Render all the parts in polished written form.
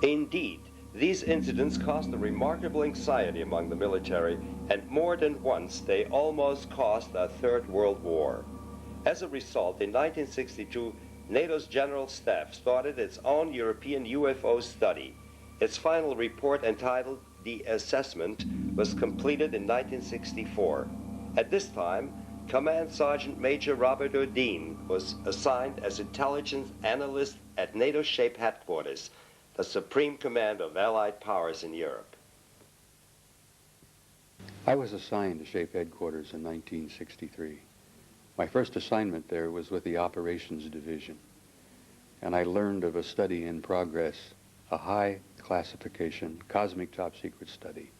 Indeed, these incidents caused a remarkable anxiety among the military, and more than once they almost caused a Third World War. As a result, in 1962, NATO's General Staff started its own European UFO study. Its final report, entitled The Assessment, was completed in 1964. At this time, Command Sergeant Major Robert Odin was assigned as intelligence analyst at NATO SHAPE headquarters, the supreme command of Allied powers in Europe. I was assigned to SHAPE headquarters in 1963. My first assignment there was with the Operations Division, and I learned of a study in progress, a high classification, cosmic top secret study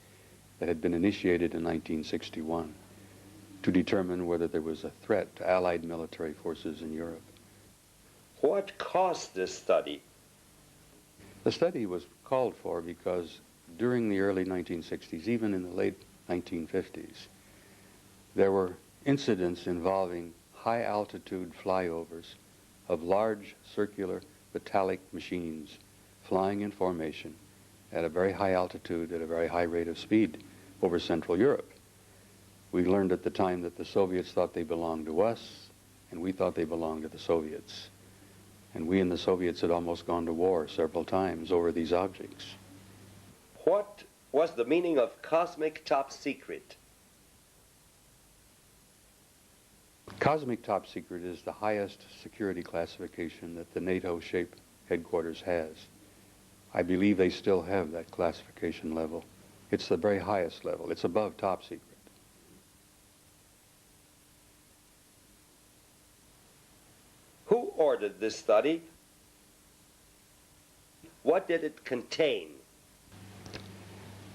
that had been initiated in 1961 to determine whether there was a threat to Allied military forces in Europe. What caused this study? The study was called for because during the early 1960s, even in the late 1950s, there were incidents involving high-altitude flyovers of large circular metallic machines flying in formation at a very high altitude at a very high rate of speed over Central Europe. We learned at the time that the Soviets thought they belonged to us, and we thought they belonged to the Soviets. And we and the Soviets had almost gone to war several times over these objects. What was the meaning of cosmic top secret? Cosmic top secret is the highest security classification that the NATO SHAPE headquarters has. I believe they still have that classification level. It's the very highest level. It's above top secret. Who ordered this study? What did it contain?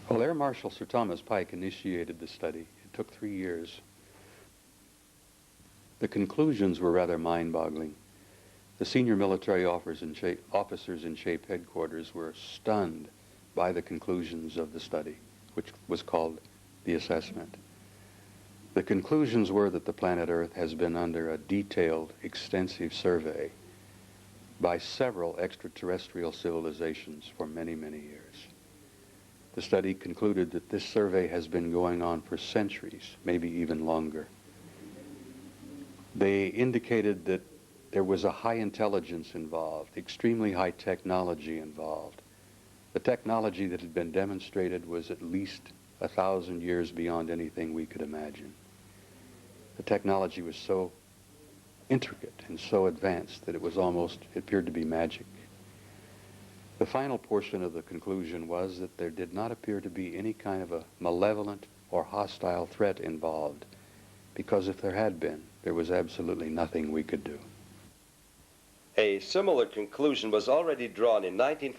Well, Air Marshal Sir Thomas Pike initiated the study. It took 3 years. The conclusions were rather mind-boggling. The senior military officers in SHAPE headquarters were stunned by the conclusions of the study, which was called the assessment. The conclusions were that the planet Earth has been under a detailed, extensive survey by several extraterrestrial civilizations for many, many years. The study concluded that this survey has been going on for centuries, maybe even longer. They indicated that there was a high intelligence involved, extremely high technology involved. The technology that had been demonstrated was at least 1,000 years beyond anything we could imagine. The technology was so intricate and so advanced that it appeared to be magic. The final portion of the conclusion was that there did not appear to be any kind of a malevolent or hostile threat involved, because if there had been, there was absolutely nothing we could do. A similar conclusion was already drawn in 1940.